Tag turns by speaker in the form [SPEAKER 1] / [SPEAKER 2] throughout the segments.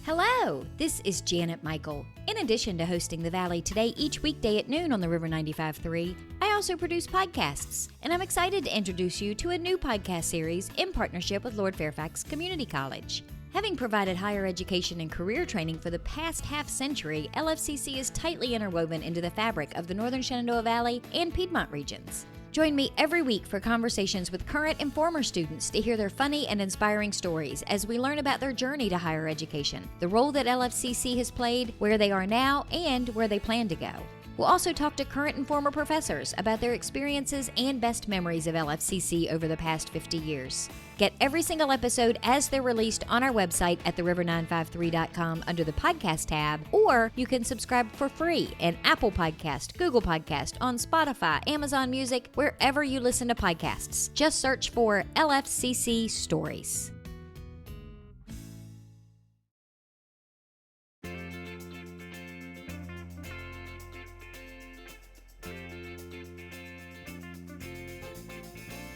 [SPEAKER 1] Hello, this is Janet Michael. In addition to hosting The Valley Today each weekday at noon on the River 95.3, I also produce podcasts, and I'm excited to introduce you to a new podcast series in partnership with Lord Fairfax Community College. Having provided higher education and career training for the past half-century, LFCC is tightly interwoven into the fabric of the Northern Shenandoah Valley and Piedmont regions. Join me every week for conversations with current and former students to hear their funny and inspiring stories as we learn about their journey to higher education, the role that LFCC has played, where they are now, and where they plan to go. We'll also talk to current and former professors about their experiences and best memories of LFCC over the past 50 years. Get every single episode as they're released on our website at theriver953.com under the podcast tab, or you can subscribe for free in Apple Podcast, Google Podcast, on Spotify, Amazon Music, wherever you listen to podcasts. Just search for LFCC Stories.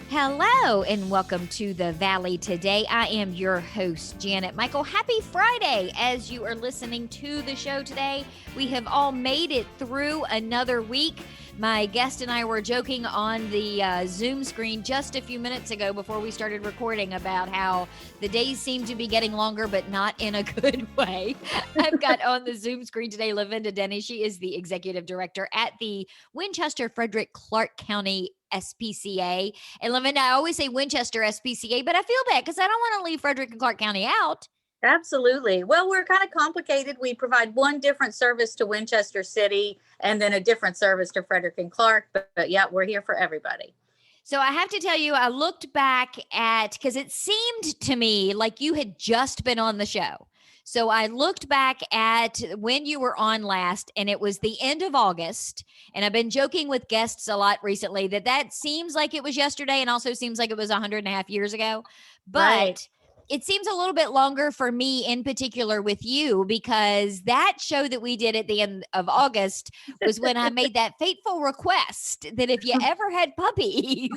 [SPEAKER 1] Hello and welcome to The Valley Today. I am your host, Janet Michael. Happy Friday as you are listening to the show today. We have all made it through another week. My guest and I were joking on the Zoom screen just a few minutes ago before we started recording about how the days seem to be getting longer, but not in a good way. I've got on the Zoom screen today Lavinda Denny. She is the executive director at the Winchester Frederick Clark County SPCA. And Lavinda, I always say Winchester SPCA, but I feel bad because I don't want to leave Frederick and Clark County out.
[SPEAKER 2] Absolutely. Well, we're kind of complicated. We provide one different service to Winchester City and then a different service to Frederick and Clark. But yeah, we're here for everybody.
[SPEAKER 1] So I have to tell you, I looked back at, because it seemed to me like you had just been on the show. So I looked back at when you were on last, and it was the end of August. And I've been joking with guests a lot recently that seems like it was yesterday and also seems like it was 100.5 years ago. But right. It seems a little bit longer for me in particular with you, because that show that we did at the end of August was when I made that fateful request that if you ever had puppies.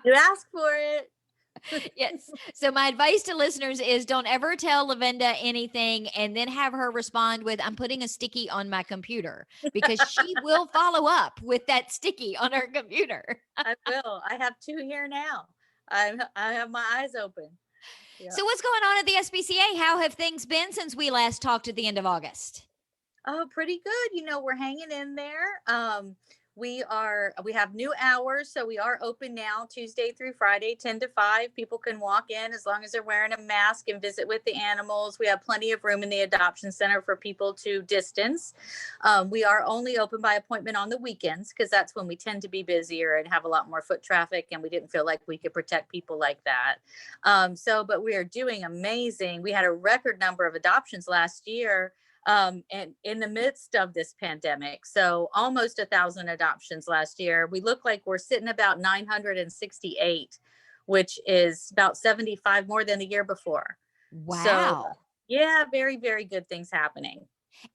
[SPEAKER 2] You asked for it.
[SPEAKER 1] Yes. So my advice to listeners is don't ever tell Lavinda anything and then have her respond with, I'm putting a sticky on my computer, because she will follow up with that sticky on her computer.
[SPEAKER 2] I will. I have two here now. I have my eyes open.
[SPEAKER 1] Yeah. So what's going on at the SPCA? How have things been since we last talked at the end of August?
[SPEAKER 2] Oh, pretty good. We're hanging in there. We have new hours, so we are open now Tuesday through Friday, 10 to 5. People can walk in as long as they're wearing a mask and visit with the animals. We have plenty of room in the adoption center for people to distance. We are only open by appointment on the weekends because that's when we tend to be busier and have a lot more foot traffic, and we didn't feel like we could protect people like that. But we are doing amazing. We had a record number of adoptions last year. And in the midst of this pandemic. So almost 1,000 adoptions last year. We look like we're sitting about 968, which is about 75 more than the year before.
[SPEAKER 1] Wow.
[SPEAKER 2] So, yeah, very, very good things happening.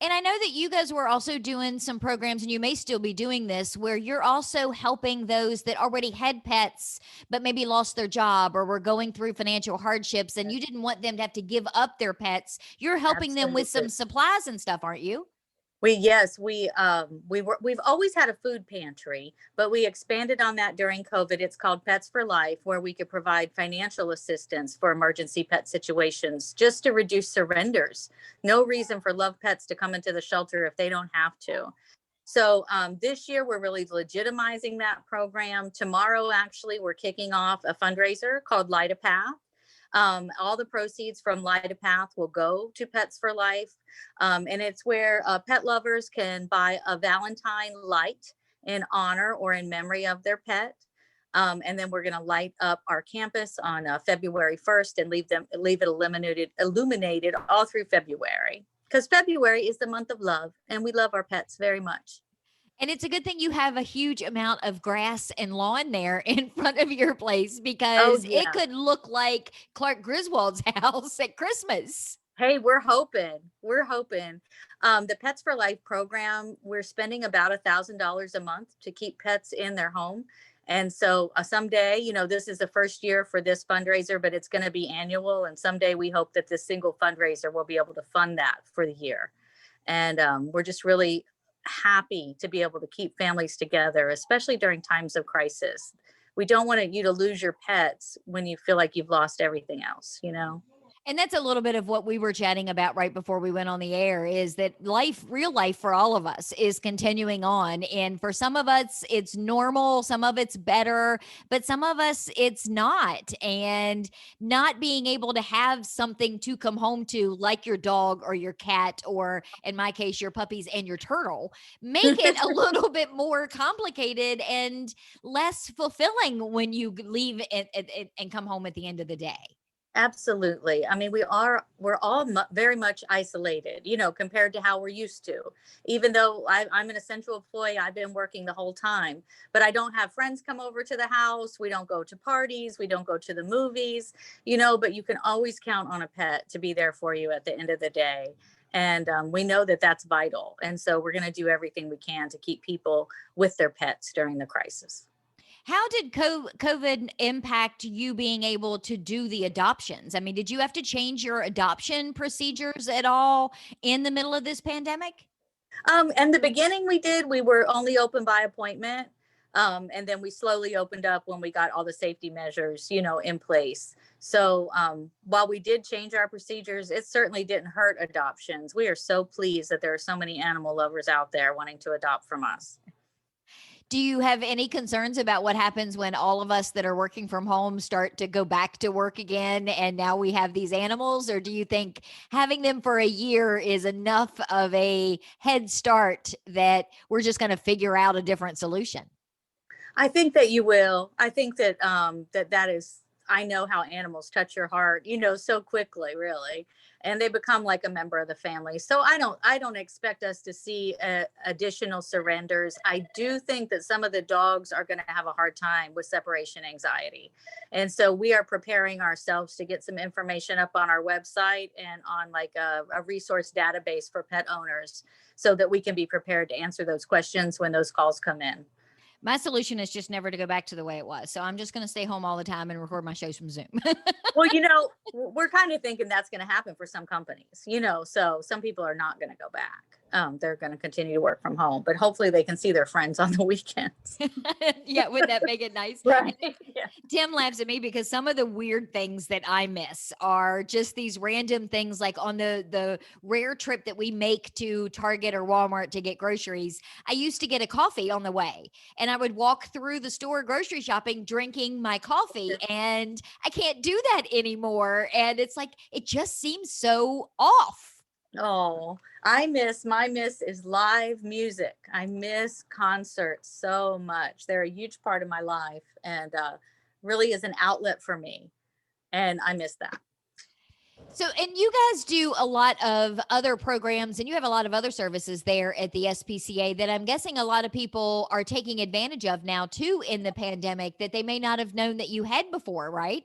[SPEAKER 1] And I know that you guys were also doing some programs, and you may still be doing this, where you're also helping those that already had pets, but maybe lost their job or were going through financial hardships, and you didn't want them to have to give up their pets. You're helping them with some supplies and stuff, aren't you?
[SPEAKER 2] We've always had a food pantry, but we expanded on that during COVID. It's called Pets for Life, where we could provide financial assistance for emergency pet situations just to reduce surrenders. No reason for love pets to come into the shelter if they don't have to. So this year, we're really legitimizing that program. Tomorrow, actually, we're kicking off a fundraiser called Light a Path. All the proceeds from Light a Path will go to Pets for Life. And it's where pet lovers can buy a Valentine light in honor or in memory of their pet. And then we're going to light up our campus on February 1st and leave it illuminated all through February. Because February is the month of love, and we love our pets very much.
[SPEAKER 1] And it's a good thing you have a huge amount of grass and lawn there in front of your place, because it could look like Clark Griswold's house at Christmas.
[SPEAKER 2] Hey, we're hoping. The Pets for Life program, we're spending about $1,000 a month to keep pets in their home. And so someday, this is the first year for this fundraiser, but it's going to be annual. And someday we hope that this single fundraiser will be able to fund that for the year. And we're just really happy to be able to keep families together, especially during times of crisis. We don't want you to lose your pets when you feel like you've lost everything else.
[SPEAKER 1] And that's a little bit of what we were chatting about right before we went on the air, is that real life for all of us is continuing on. And for some of us, it's normal, some of it's better, but some of us, it's not. And not being able to have something to come home to, like your dog or your cat, or in my case, your puppies and your turtle, make it a little bit more complicated and less fulfilling when you leave and come home at the end of the day.
[SPEAKER 2] Absolutely. I mean, we're all very much isolated, compared to how we're used to. Even though I'm an essential employee, I've been working the whole time, but I don't have friends come over to the house. We don't go to parties. We don't go to the movies, but you can always count on a pet to be there for you at the end of the day. And we know that that's vital. And so we're going to do everything we can to keep people with their pets during the crisis.
[SPEAKER 1] How did COVID impact you being able to do the adoptions? I mean, did you have to change your adoption procedures at all in the middle of this pandemic?
[SPEAKER 2] In the beginning we did. We were only open by appointment. And then we slowly opened up when we got all the safety measures, in place. So while we did change our procedures, it certainly didn't hurt adoptions. We are so pleased that there are so many animal lovers out there wanting to adopt from us.
[SPEAKER 1] Do you have any concerns about what happens when all of us that are working from home start to go back to work again and now we have these animals? Or do you think having them for a year is enough of a head start that we're just going to figure out a different solution?
[SPEAKER 2] I think that you will. I think that that is. I know how animals touch your heart, so quickly, really, and they become like a member of the family. So I don't expect us to see additional surrenders. I do think that some of the dogs are going to have a hard time with separation anxiety, and so we are preparing ourselves to get some information up on our website and on like a resource database for pet owners, so that we can be prepared to answer those questions when those calls come in.
[SPEAKER 1] My solution is just never to go back to the way it was. So I'm just going to stay home all the time and record my shows from Zoom.
[SPEAKER 2] Well, we're kind of thinking that's going to happen for some companies, so some people are not going to go back. They're going to continue to work from home, but hopefully they can see their friends on the weekends.
[SPEAKER 1] Yeah, wouldn't that make it nice?
[SPEAKER 2] Right. Yeah.
[SPEAKER 1] Tim laughs at me because some of the weird things that I miss are just these random things, like on the rare trip that we make to Target or Walmart to get groceries. I used to get a coffee on the way, and I would walk through the store grocery shopping drinking my coffee, and I can't do that anymore. And it's like, it just seems so off.
[SPEAKER 2] Oh, my miss is live music. I miss concerts so much. They're a huge part of my life, and really is an outlet for me. And I miss that.
[SPEAKER 1] So, and you guys do a lot of other programs and you have a lot of other services there at the SPCA that I'm guessing a lot of people are taking advantage of now too in the pandemic that they may not have known that you had before, right?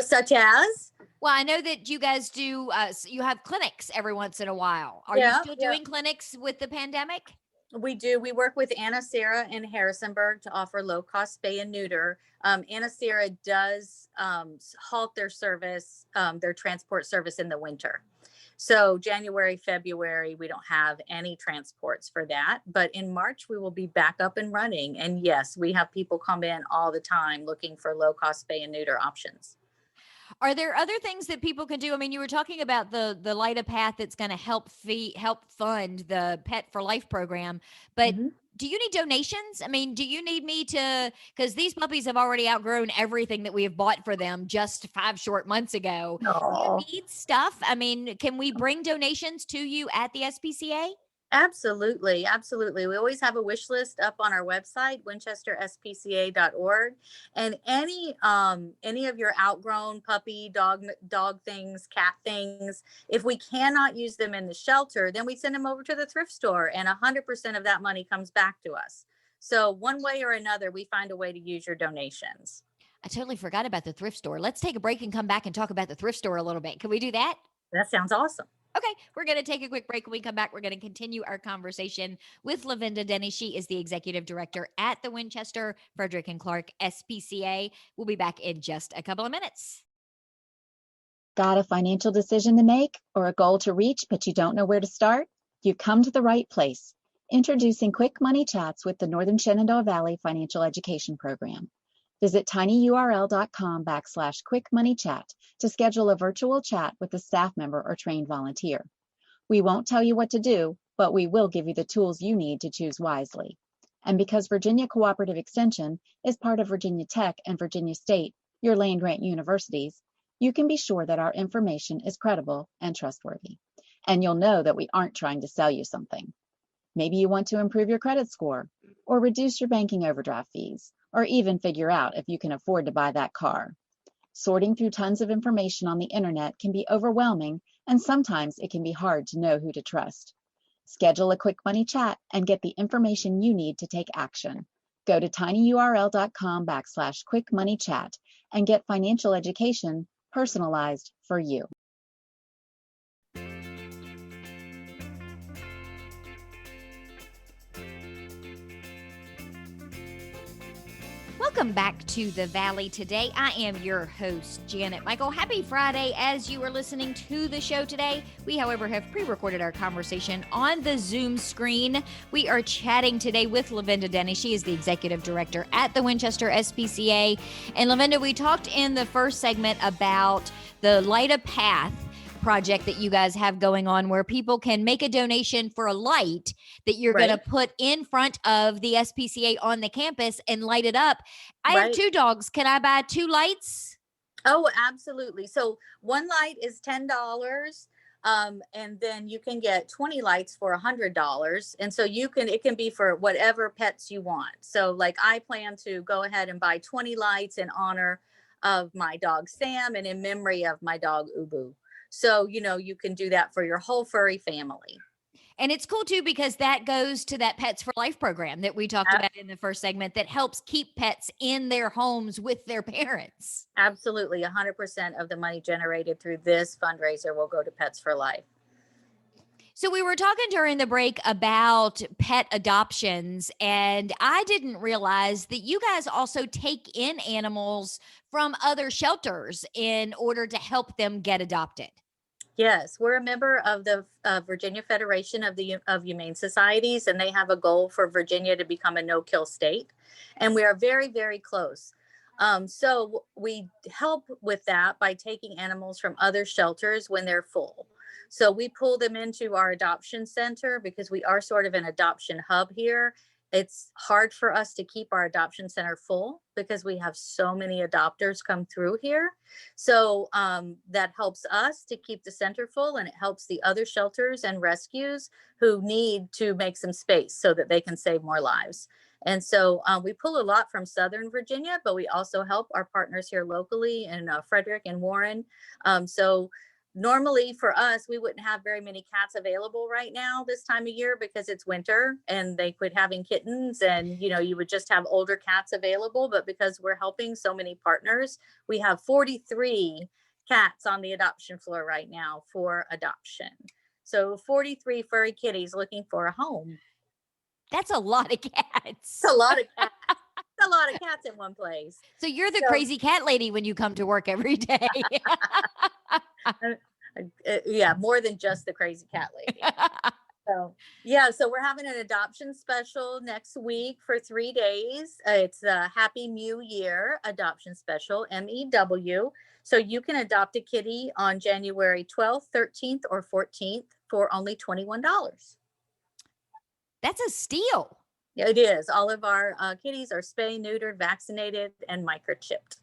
[SPEAKER 2] Such as?
[SPEAKER 1] Well, I know that you guys do, you have clinics every once in a while. Are you
[SPEAKER 2] Yeah,
[SPEAKER 1] still
[SPEAKER 2] yeah.
[SPEAKER 1] doing clinics with the pandemic?
[SPEAKER 2] We do. We work with Anna Sarah in Harrisonburg to offer low cost spay and neuter. Anna Sarah does halt their service, their transport service in the winter. So January, February, we don't have any transports for that. But in March, we will be back up and running. And yes, we have people come in all the time looking for low cost spay and neuter options.
[SPEAKER 1] Are there other things that people can do? I mean, you were talking about the Light a Path that's going to help fund the Pet for Life program, but
[SPEAKER 2] Mm-hmm.
[SPEAKER 1] do you need donations? I mean, do you need me to, because these puppies have already outgrown everything that we have bought for them just 5 short months ago. Do you
[SPEAKER 2] Oh.
[SPEAKER 1] need stuff? I mean, can we bring donations to you at the SPCA?
[SPEAKER 2] Absolutely, absolutely. We always have a wish list up on our website, winchesterspca.org. And any of your outgrown puppy, dog things, cat things, if we cannot use them in the shelter, then we send them over to the thrift store and 100% of that money comes back to us. So one way or another, we find a way to use your donations.
[SPEAKER 1] I totally forgot about the thrift store. Let's take a break and come back and talk about the thrift store a little bit. Can we do that?
[SPEAKER 2] That sounds awesome.
[SPEAKER 1] Okay, we're going to take a quick break. When we come back, we're going to continue our conversation with Lavinda Denny. She is the executive director at the Winchester, Frederick and Clark SPCA. We'll be back in just a couple of minutes.
[SPEAKER 3] Got a financial decision to make or a goal to reach, but you don't know where to start? You've come to the right place. Introducing Quick Money Chats with the Northern Shenandoah Valley Financial Education Program. Visit tinyurl.com/Quick Money Chat to schedule a virtual chat with a staff member or trained volunteer. We won't tell you what to do, but we will give you the tools you need to choose wisely. And because Virginia Cooperative Extension is part of Virginia Tech and Virginia State, your land-grant universities, you can be sure that our information is credible and trustworthy. And you'll know that we aren't trying to sell you something. Maybe you want to improve your credit score, or reduce your banking overdraft fees, or even figure out if you can afford to buy that car. Sorting through tons of information on the internet can be overwhelming, and sometimes it can be hard to know who to trust. Schedule a Quick Money Chat and get the information you need to take action. Go to tinyurl.com/Quick Money Chat and get financial education personalized for you.
[SPEAKER 1] Welcome back to the Valley today. I am your host, Janet Michael. Happy Friday as you are listening to the show today. We, however, have pre-recorded our conversation on the Zoom screen. We are chatting today with Lavinda Denny. She is the executive director at the Winchester SPCA. And Lavinda, we talked in the first segment about the Light a Path project that you guys have going on, where people can make a donation for a light that you're going to put in front of the SPCA on the campus and light it up. I have 2 dogs. Can I buy 2 lights?
[SPEAKER 2] Oh, absolutely. So one light is $10. And then you can get 20 lights for $100. And so it can be for whatever pets you want. So like I plan to go ahead and buy 20 lights in honor of my dog Sam and in memory of my dog Ubu. So, you can do that for your whole furry family.
[SPEAKER 1] And it's cool too, because that goes to that Pets for Life program that we talked about in the first segment that helps keep pets in their homes with their parents.
[SPEAKER 2] Absolutely. 100% of the money generated through this fundraiser will go to Pets for Life.
[SPEAKER 1] So we were talking during the break about pet adoptions, and I didn't realize that you guys also take in animals from other shelters in order to help them get adopted.
[SPEAKER 2] Yes, we're a member of the Virginia Federation of Humane Societies, and they have a goal for Virginia to become a no-kill state. And we are very, very close. So we help with that by taking animals from other shelters when they're full. So we pull them into our adoption center because we are sort of an adoption hub here. It's hard for us to keep our adoption center full because we have so many adopters come through here. So that helps us to keep the center full, and it helps the other shelters and rescues who need to make some space so that they can save more lives. And so we pull a lot from Southern Virginia, but we also help our partners here locally in Frederick and Warren. So normally for us, we wouldn't have very many cats available right now this time of year because it's winter and they quit having kittens, and you would just have older cats available. But because we're helping so many partners, we have 43 cats on the adoption floor right now for adoption. So 43 furry kitties looking for a home.
[SPEAKER 1] That's a lot of cats.
[SPEAKER 2] It's a lot of cats. It's a lot of cats in one place.
[SPEAKER 1] So you're the crazy cat lady when you come to work every day.
[SPEAKER 2] Yeah, more than just the crazy cat lady. So we're having an adoption special next week for 3 days. It's a Happy New Year adoption special, MEW. So you can adopt a kitty on January 12th, 13th, or 14th for only $21.
[SPEAKER 1] That's a steal.
[SPEAKER 2] It is. All of our kitties are spay, neutered, vaccinated, and microchipped.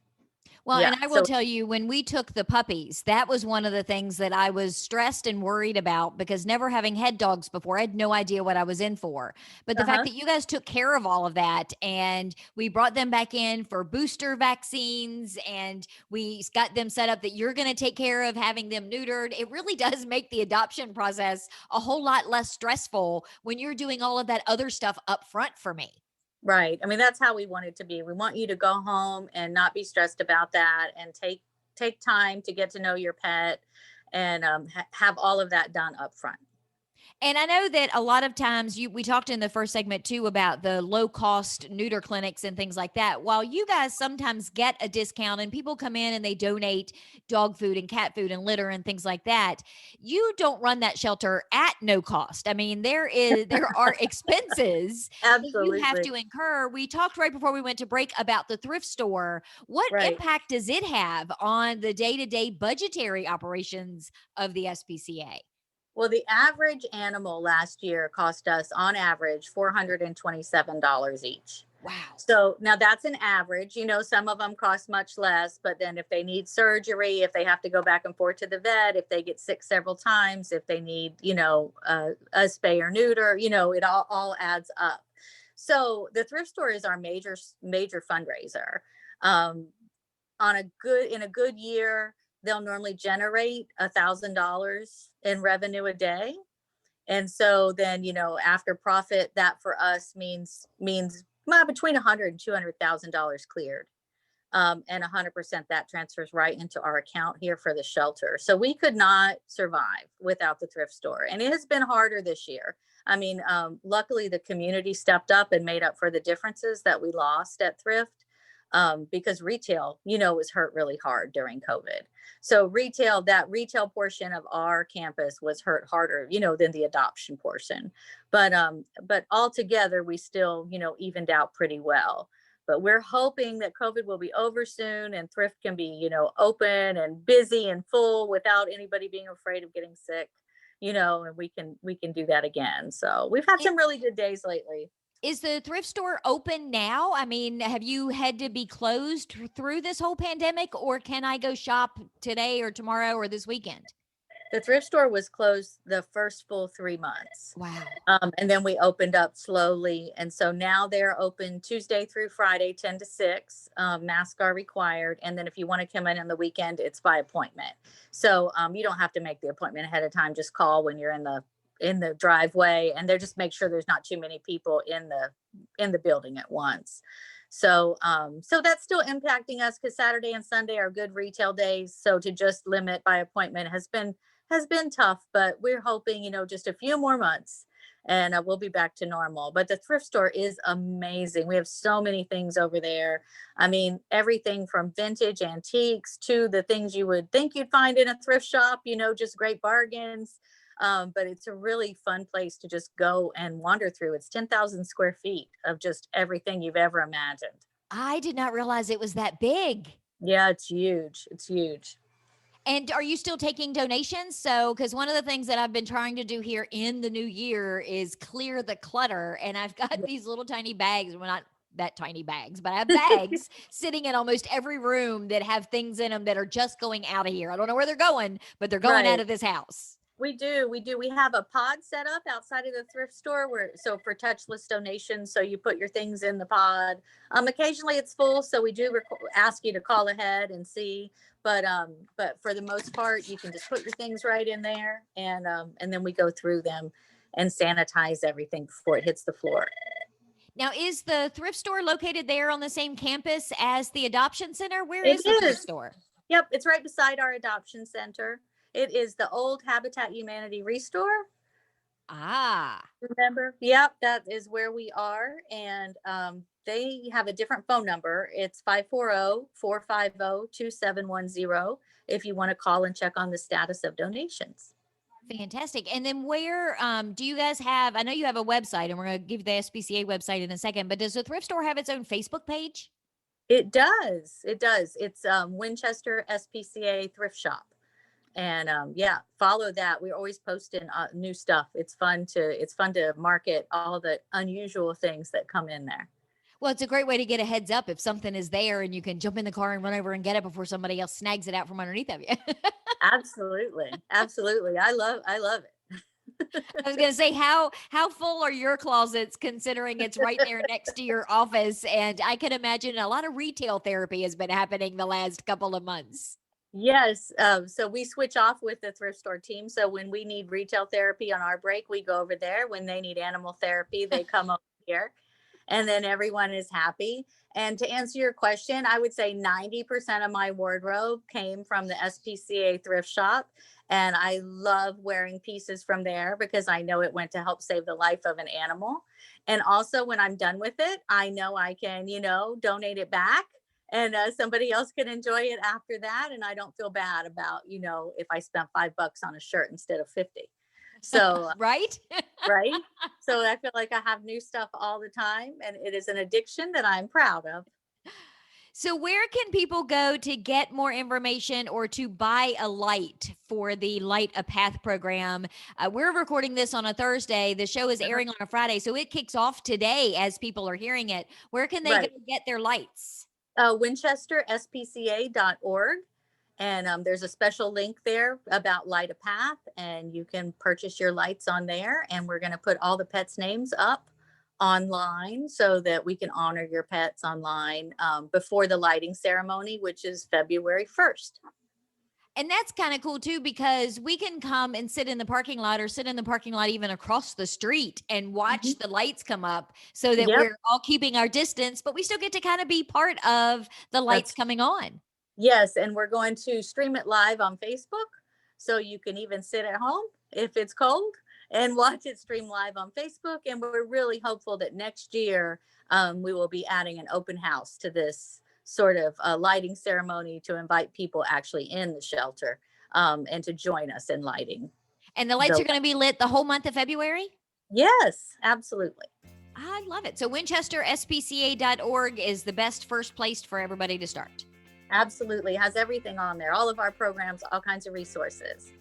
[SPEAKER 1] Well, and I will tell you, when we took the puppies, that was one of the things that I was stressed and worried about, because never having had dogs before, I had no idea what I was in for. But the fact that you guys took care of all of that, and we brought them back in for booster vaccines, and we got them set up that you're going to take care of having them neutered, it really does make the adoption process a whole lot less stressful when you're doing all of that other stuff up front for me.
[SPEAKER 2] Right. I mean, that's how we want it to be. We want you to go home and not be stressed about that, and take time to get to know your pet and have all of that done up front.
[SPEAKER 1] And I know that a lot of times we talked in the first segment too about the low cost neuter clinics and things like that. While you guys sometimes get a discount and people come in and they donate dog food and cat food and litter and things like that, you don't run that shelter at no cost. I mean, there are expenses that you have
[SPEAKER 2] Absolutely.
[SPEAKER 1] to incur. We talked right before we went to break about the thrift store. What
[SPEAKER 2] Right.
[SPEAKER 1] impact does it have on the day-to-day budgetary operations of the SPCA?
[SPEAKER 2] Well, the average animal last year cost us on average $427 each.
[SPEAKER 1] Wow.
[SPEAKER 2] So now that's an average. Some of them cost much less, but then if they need surgery, if they have to go back and forth to the vet, if they get sick several times, if they need, a spay or neuter, it all adds up. So the thrift store is our major fundraiser. Um, in a good year, they'll normally generate $1,000 in revenue a day. And so then, after profit, that for us means between $100,000 and $200,000 cleared. And 100% that transfers right into our account here for the shelter. So we could not survive without the thrift store. And it has been harder this year. I mean, luckily the community stepped up and made up for the differences that we lost at thrift. Because retail, was hurt really hard during COVID. So that retail portion of our campus was hurt harder, than the adoption portion. But altogether, we still, evened out pretty well. But we're hoping that COVID will be over soon and thrift can be, open and busy and full without anybody being afraid of getting sick, and we can do that again. So we've had some really good days lately.
[SPEAKER 1] Is the thrift store open now? I mean, have you had to be closed through this whole pandemic, or can I go shop today or tomorrow or this weekend?
[SPEAKER 2] The thrift store was closed the first full 3 months.
[SPEAKER 1] Wow.
[SPEAKER 2] And then we opened up slowly. And so now they're open Tuesday through Friday, 10 to 6. Masks are required. And then if you want to come in on the weekend, it's by appointment. So you don't have to make the appointment ahead of time. Just call when you're in the driveway, and they just make sure there's not too many people in the building at once. So that's still impacting us because Saturday and Sunday are good retail days. So to just limit by appointment has been tough, but we're hoping, just a few more months and we'll be back to normal. But the thrift store is amazing. We have so many things over there. I mean, everything from vintage antiques to the things you would think you'd find in a thrift shop, just great bargains. But it's a really fun place to just go and wander through. It's 10,000 square feet of just everything you've ever imagined.
[SPEAKER 1] I did not realize it was that big.
[SPEAKER 2] Yeah, it's huge. It's huge.
[SPEAKER 1] And are you still taking donations? So, because one of the things that I've been trying to do here in the new year is clear the clutter. And I've got these little tiny bags. Well, not that tiny bags, but I have bags sitting in almost every room that have things in them that are just going out of here. I don't know where they're going, but they're going out of this house.
[SPEAKER 2] We do. We have a pod set up outside of the thrift store so for touchless donations. So you put your things in the pod. Occasionally it's full. So we do ask you to call ahead and see, but for the most part, you can just put your things right in there and then we go through them and sanitize everything before it hits the floor.
[SPEAKER 1] Now, is the thrift store located there on the same campus as the adoption center? Where is the thrift store?
[SPEAKER 2] Yep. It's right beside our adoption center. It is the old Habitat Humanity Restore.
[SPEAKER 1] Ah.
[SPEAKER 2] Remember? Yep, that is where we are. And they have a different phone number. It's 540-450-2710 if you want to call and check on the status of donations.
[SPEAKER 1] Fantastic. And then where do you guys have, I know you have a website and we're going to give you the SPCA website in a second, but does the thrift store have its own Facebook page?
[SPEAKER 2] It does. It does. It's Winchester SPCA Thrift Shop. And follow that. We're always posting new stuff. It's fun to market all the unusual things that come in there.
[SPEAKER 1] Well, it's a great way to get a heads up if something is there and you can jump in the car and run over and get it before somebody else snags it out from underneath of you.
[SPEAKER 2] Absolutely. Absolutely. I love it.
[SPEAKER 1] I was going to say, how full are your closets considering it's right there next to your office? And I can imagine a lot of retail therapy has been happening the last couple of months.
[SPEAKER 2] Yes. So we switch off with the thrift store team. So when we need retail therapy on our break, we go over there. When they need animal therapy, they come over here. And then everyone is happy. And to answer your question, I would say 90% of my wardrobe came from the SPCA thrift shop. And I love wearing pieces from there because I know it went to help save the life of an animal. And also when I'm done with it, I know I can, donate it back, and somebody else can enjoy it after that. And I don't feel bad about, if I spent $5 on a shirt instead of 50. So,
[SPEAKER 1] Right?
[SPEAKER 2] right. So I feel like I have new stuff all the time, and it is an addiction that I'm proud of.
[SPEAKER 1] So, where can people go to get more information or to buy a light for the Light a Path program? We're recording this on a Thursday. The show is airing on a Friday, so it kicks off today as people are hearing it. Where can they go get their lights?
[SPEAKER 2] Winchester, SPCA.org. And there's a special link there about Light a Path, and you can purchase your lights on there. And we're going to put all the pets' names up online so that we can honor your pets online before the lighting ceremony, which is February 1st.
[SPEAKER 1] And that's kind of cool too, because we can come and sit in the parking lot or sit in the parking lot even across the street and watch the lights come up so that we're all keeping our distance, but we still get to kind of be part of the lights coming on.
[SPEAKER 2] Yes. And we're going to stream it live on Facebook. So you can even sit at home if it's cold and watch it stream live on Facebook. And we're really hopeful that next year we will be adding an open house to this sort of lighting ceremony to invite people actually in the shelter and to join us in lighting.
[SPEAKER 1] And the lights are going to be lit the whole month of February?
[SPEAKER 2] Yes, absolutely.
[SPEAKER 1] I love it. So WinchesterSPCA.org is the best first place for everybody to start.
[SPEAKER 2] Absolutely. It has everything on there. All of our programs, all kinds of resources.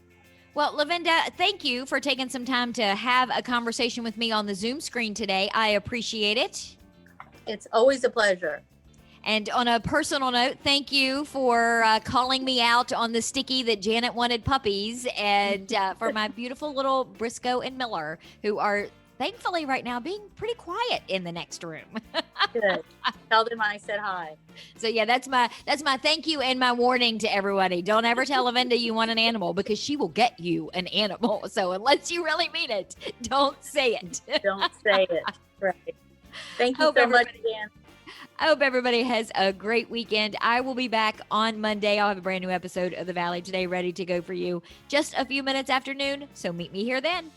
[SPEAKER 1] Well, Lavinda, thank you for taking some time to have a conversation with me on the Zoom screen today. I appreciate it.
[SPEAKER 2] It's always a pleasure.
[SPEAKER 1] And on a personal note, thank you for calling me out on the sticky that Janet wanted puppies, and for my beautiful little Briscoe and Miller, who are thankfully right now being pretty quiet in the next room.
[SPEAKER 2] Good. Tell them I said hi.
[SPEAKER 1] So yeah, that's my thank you and my warning to everybody. Don't ever tell Lavinda you want an animal, because she will get you an animal. So unless you really mean it, don't say it.
[SPEAKER 2] Don't say it. Right. Thank you so much, Dan.
[SPEAKER 1] I hope everybody has a great weekend. I will be back on Monday. I'll have a brand new episode of The Valley Today ready to go for you just a few minutes after noon. So meet me here then.